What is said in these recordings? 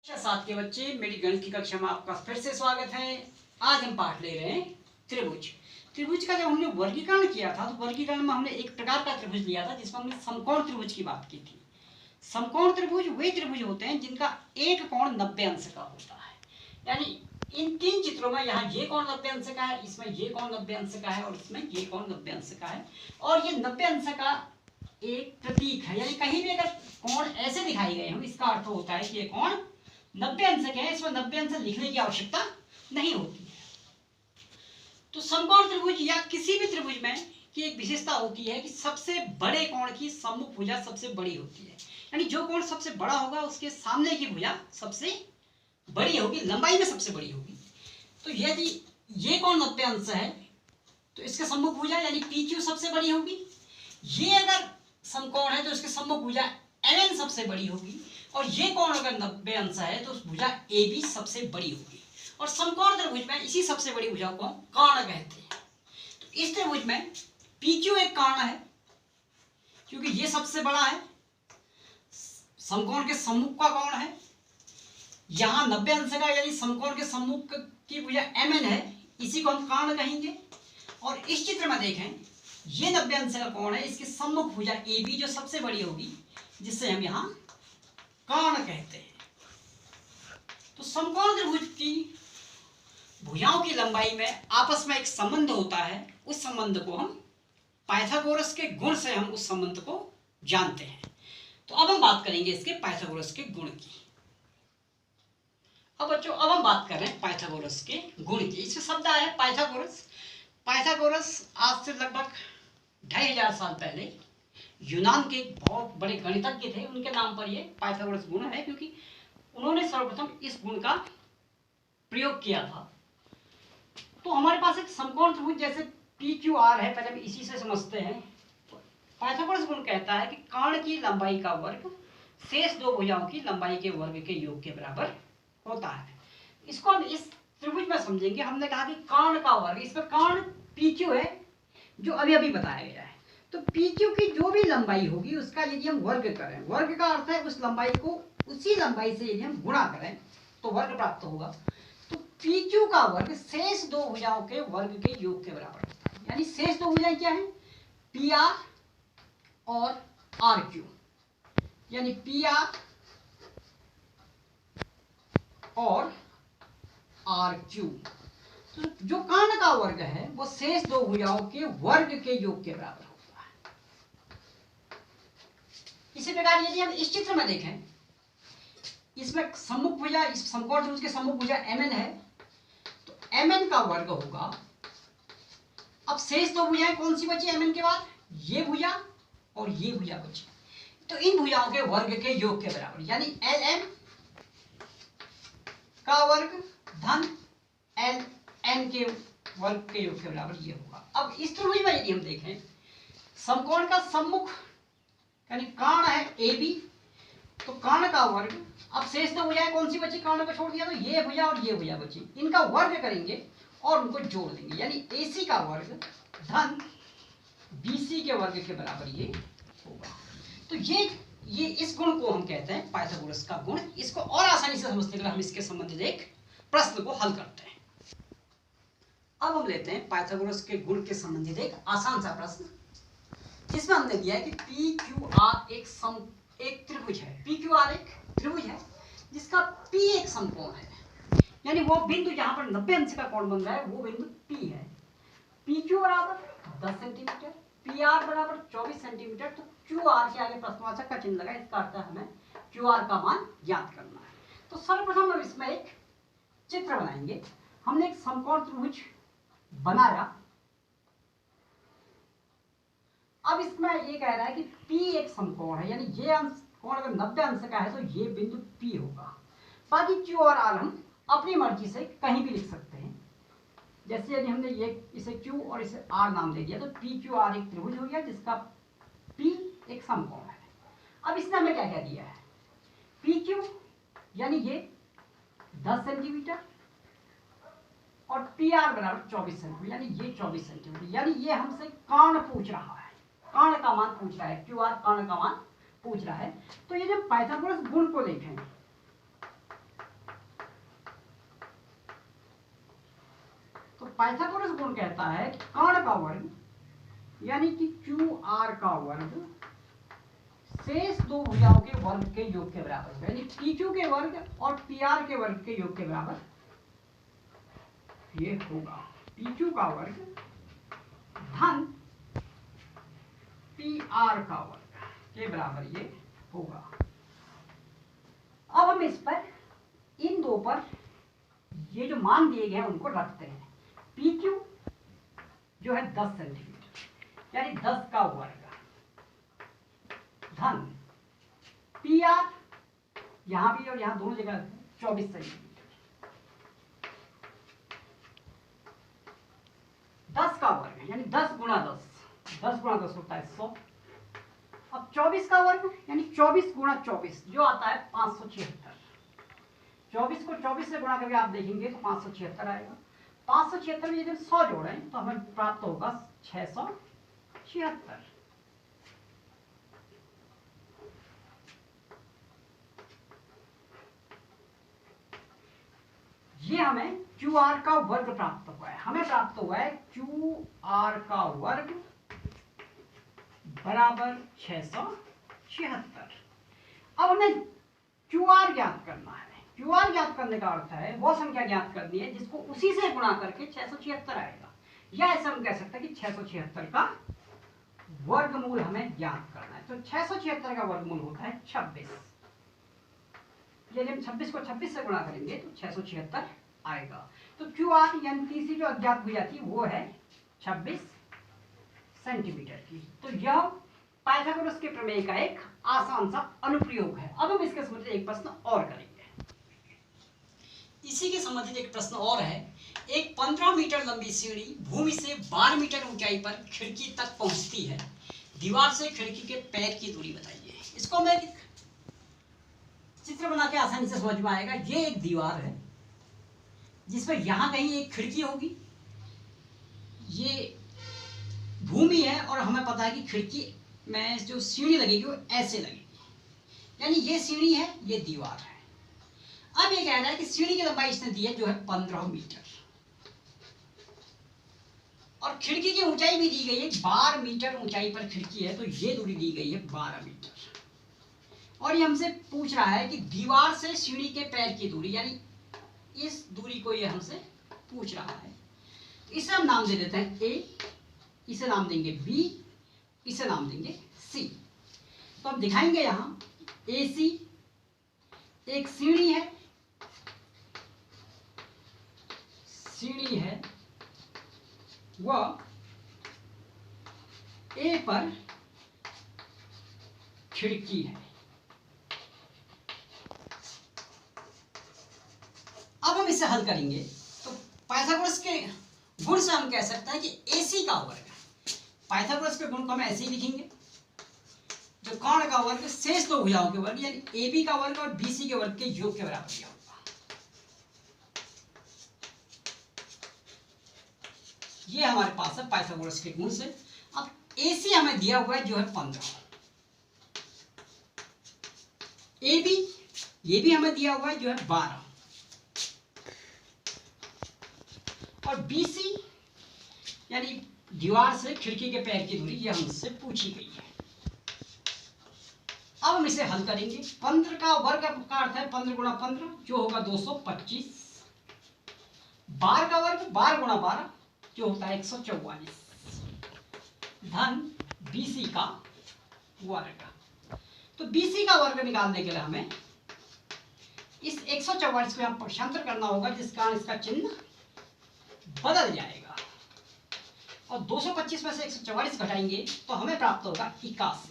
साथ के बच्चे, मेरी गणित की कक्षा में आपका फिर से स्वागत है। आज हम पाठ ले रहे हैं त्रिभुज। त्रिभुज का जब हमने वर्गीकरण किया था तो वर्गीकरण में हमने एक प्रकार का त्रिभुज लिया था जिसमें हमने समकोण त्रिभुज की बात की थी। समकोण त्रिभुज वे त्रिभुज होते हैं जिनका एक कोण 90 अंश का होता है। यानी इन तीन चित्रों में यहाँ ये कोण 90 अंश का है, इसमें ये कोण 90 अंश का है और इसमें ये कोण 90 अंश का है। और ये 90 अंश का एक प्रतीक है, यानी कहीं भी अगर कोण ऐसे दिखाई गए हो इसका अर्थ होता है कि ये कोण 90 अंश है, इसमें 90 अंश लिखने की आवश्यकता नहीं होती है। तो समकोण त्रिभुज या किसी भी त्रिभुज में की एक विशेषता होती है कि सबसे बड़े कोण की सम्मुख भुजा सबसे बड़ी होती है। यानी जो कोण सबसे बड़ा होगा उसके सामने की भुजा सबसे बड़ी होगी, लंबाई में सबसे बड़ी होगी। तो यदि ये कोण 90 अंश है तो इसके सम्मुख भुजा यानी PQ सबसे बड़ी होगी। ये अगर समकोण है तो इसके सम्मुख भुजा MN सबसे बड़ी होगी। और ये कोण अगर 90 अंश है तो उस भुजा AB सबसे बड़ी होगी। और समकोण त्रिभुज में इसी सबसे बड़ी भुजा को कर्ण कहते हैं। तो इस त्रिभुज में PQ एक कर्ण है क्योंकि ये सबसे बड़ा है, समकोण के सम्मुख का कोण है। यहाँ 90 अंश का यानी समकोण के सम्मुख की भुजा MN है, इसी को हम कर्ण कहेंगे। और इस चित्र में देखें, ये 90 अंश का कोण है, इसकी सम्मुख भुजा AB जो सबसे बड़ी होगी, जिससे हम यहाँ कर्ण कहते हैं। तो समकोण त्रिभुज की भुजाओं की लंबाई में आपस में एक संबंध होता है। उस संबंध को हम पाइथागोरस के गुण से हम उस संबंध को जानते हैं। तो अब हम बात करेंगे इसके पाइथागोरस के गुण की। अब बच्चों, अब हम बात कर रहे हैं पाइथागोरस के गुण की। इसका शब्द आया है पाइथागोरस। पाइथागोरस आज से लगभग 2500 साल पहले यूनान के बहुत बड़े गणितज्ञ थे, उनके नाम पर ये पाइथागोरस गुण है क्योंकि उन्होंने सर्वप्रथम इस गुण का प्रयोग किया था। तो हमारे पास एक समकोण त्रिभुज जैसे PQR है, पहले हम इसी से समझते हैं। पाइथागोरस गुण कहता है कि कर्ण की लंबाई का वर्ग शेष दो भुजाओं की लंबाई के वर्ग के योग के बराबर होता है। इसको हम इस त्रिभुज में समझेंगे। हमने कहा कि कर्ण का वर्ग, इसमें कर्ण PQ है जो अभी अभी बताया गया है। तो PQ की जो भी लंबाई होगी उसका यदि हम वर्ग करें, वर्ग का अर्थ है उस लंबाई को उसी लंबाई से यदि हम गुणा करें तो वर्ग प्राप्त होगा। तो PQ का वर्ग शेष दो भुजाओं के वर्ग के योग के बराबर होता है। यानी शेष दो भुजाएं क्या है? PR और RQ। यानी PR और RQ। तो जो कर्ण का वर्ग है वो शेष दो भुजाओं के वर्ग के योग के बराबर होता है। इसी प्रकार यदि हम इस चित्र में देखें, इसमें सम्मुख भुजा, इस समकोण त्रिभुज के सम्मुख भुजा MN है, तो MN का वर्ग होगा। अब शेष दो भुजाएं कौन सी बची MN के बाद? ये भुजा और ये भुजा बची। तो इन भुजाओं के वर्ग के योग के बराबर, यानी LM का वर्ग धन LN के वर्ग के योग के बराबर ये होगा। अब इस त्रिभुज में यदि हम देखें, समकोण का सम्मुख यानी कर्ण है AB, तो कर्ण का वर्ग, अब शेष दो भुजाएं कौन सी बची? कर्ण को छोड़ दिया तो ये भुजा और ये भुजा बची। इनका वर्ग करेंगे और उनको जोड़ देंगे, यानी AC का वर्ग धन BC के वर्ग के बराबर ये होगा। तो ये इस गुण को हम कहते हैं पाइथागोरस का गुण। इसको और आसानी से समझने के लिए हम इसके संबंधित एक प्रश्न को हल करते हैं। अब हम लेते हैं पाइथागोरस के गुण के संबंधित एक आसान सा प्रश्न, जिसमें हमने दिया है कि PQR एक त्रिभुज है। PQR एक त्रिभुज है जिसका P एक समकोण है, यानी वो बिंदु जहां पर 90 अंश का कोण बन रहा है वो बिंदु P है। PQ बराबर 10 सेंटीमीटर, PR बराबर 24 सेंटीमीटर। तो QR के आगे प्रश्नवाचक का चिन्ह लगा, इसका अर्थ है हमें QR का मान ज्ञात करना है। तो सर्वप्रथम हम इसमें एक चित्र बनाएंगे। हमने एक समकोण त्रिभुज बनाया। अब इसमें ये कह रहा है कि P एक समकोण है, यानी ये अंश कोण अगर 90 अंश का है तो ये बिंदु P होगा। बाकी Q और R हम अपनी मर्जी से कहीं भी लिख सकते हैं। जैसे यदि हमने ये इसे Q और इसे R नाम दे दिया तो PQR एक त्रिभुज हो गया जिसका P एक समकोण है। अब इसने हमें क्या दिया है? PQ यानी ये 10 सेंटीमीटर और PR बराबर 24 सेंटीमीटर, यानी ये 24 सेंटीमीटर। यानी ये हमसे कर्ण पूछ रहा है, कर्ण का मान पूछ रहा है। QR कर्ण का मान पूछ रहा है। तो ये जब पाइथागोरस गुण को देखें तो पाइथागोरस गुण कहता है कर्ण का वर्ग यानी कि QR का वर्ग शेष दो भुजाओं के वर्ग के योग के बराबर है, यानी PQ के वर्ग और PR के वर्ग के योग के बराबर ये होगा। PQ का वर्ग धन PR का वर्ग के बराबर ये होगा। अब हम इस पर इन दो पर ये जो मान दिए गए हैं उनको रखते हैं। PQ जो है 10 सेंटीमीटर यानी 10 का वर्ग धन PR यहां भी और यहां दोनों जगह 24 सेंटीमीटर 10 का वर्ग यानी 10 गुणा 10 होता है 100। अब 24 का वर्ग यानी 24 गुणा 24 जो आता है 576। 24 को 24 से गुणा करके आप देखेंगे तो 576 आएगा। 576 में यदि 100 जोड़ें तो हमें प्राप्त होगा 676। ये हमें QR का वर्ग प्राप्त हुआ है। हमें प्राप्त हुआ है QR का वर्ग बराबर 676। अब हमें QR ज्ञात करना है। QR ज्ञात करने का अर्थ है वो संख्या ज्ञात करनी है जिसको उसी से गुणा करके 676 आएगा, या ऐसा हम कह सकते हैं कि 676 का वर्गमूल हमें ज्ञात करना है। तो 676 का वर्गमूल होता है 26। यदि हम 26 को 26 से गुणा करेंगे तो 676 आएगा। तो QR यानी तीसरी जो अज्ञात भुजा थी वो है 26 सेंटीमीटर की। तो यह पाइथागोरस के प्रमेय का एक आसान सा अनुप्रयोग है। अब हम इसके संबंधित एक प्रश्न और करेंगे। इसी के संबंधित एक प्रश्न और है। एक 15 मीटर लंबी सीढ़ी भूमि से 12 मीटर ऊंचाई पर खिड़की तक पहुंचती है। दीवार से खिड़की के पैर की दूरी बताइए। इसको मैं चित्र बना के आसानी से समझ में आएगा। ये एक दीवार है जिसमें यहां कहीं एक खिड़की होगी। ये भूमि है और हमें पता है कि खिड़की में जो सीढ़ी लगेगी वो ऐसे लगेगी, यानी ये सीढ़ी है, ये दीवार है। अब ये कह रहा है कि सीढ़ी की लंबाई इसने दी है जो है 15 मीटर और खिड़की की ऊंचाई भी दी गई है 12 मीटर ऊंचाई पर खिड़की है, तो ये दूरी दी गई है 12 मीटर। और ये हमसे पूछ रहा है कि दीवार से सीढ़ी के पैर की दूरी, यानी इस दूरी को ये हमसे पूछ रहा है। तो इसे हम नाम दे देते हैं A, इसे नाम देंगे B, इसे नाम देंगे C। तो हम दिखाएंगे यहां AC एक सीढ़ी है, वह A पर खिड़की है। अब हम इसे हल करेंगे तो पाइथागोरस के गुण से हम कह सकते हैं कि AC का वर्ग, पाइथागोरस के गुण को हम ऐसे ही लिखेंगे, जो कर्ण का वर्ग शेष दो भुजाओं के वर्ग यानी AB का वर्ग और BC के वर्ग के योग के बराबर होगा। ये हमारे पास है पाइथागोरस के गुण से। अब AC हमें दिया हुआ है जो है 15, AB ये भी हमें दिया हुआ है जो है 12 और BC यानी दीवार से खिड़की के पैर की दूरी ये हमसे पूछी गई है। अब हम इसे हल करेंगे। 15 का वर्ग का अर्थ है 15 गुणा 15 जो होगा 225। 12 का वर्ग 12 गुणा 12 जो होता है 144 धन BC का वर्ग। तो BC का वर्ग निकालने के लिए हमें इस 144 को यहाँ पक्षांतर करना होगा, जिस कारण इसका चिन्ह बदल जाएगा और 225 में से 144 घटाएंगे तो हमें प्राप्त होगा 81।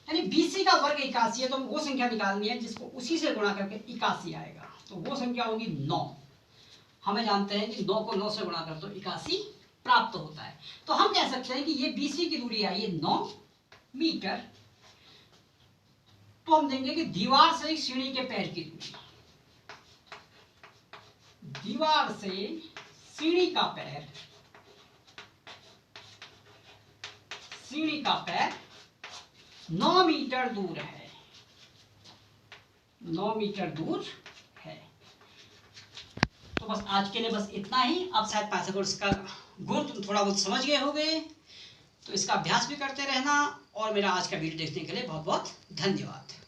यानी BC का वर्ग 81 है, तो वो संख्या निकालनी है जिसको उसी से गुणा करके 81 आएगा। तो वो संख्या होगी 9। हमें जानते हैं कि 9 को 9 से गुणा कर तो 81 प्राप्त होता है। तो हम कह सकते हैं कि ये BC की दूरी आई है 9 मीटर। तो हम देंगे कि दीवार से सीढ़ी के पैर की दूरी, दीवार से सीढ़ी का पैर, सीढ़ी का पैर 9 मीटर दूर है, 9 मीटर दूर है। तो बस आज के लिए बस इतना ही। अब शायद पाइथागोरस का गुण तुम थोड़ा बहुत समझ गए होगे, तो इसका अभ्यास भी करते रहना। और मेरा आज का वीडियो देखने के लिए बहुत बहुत धन्यवाद।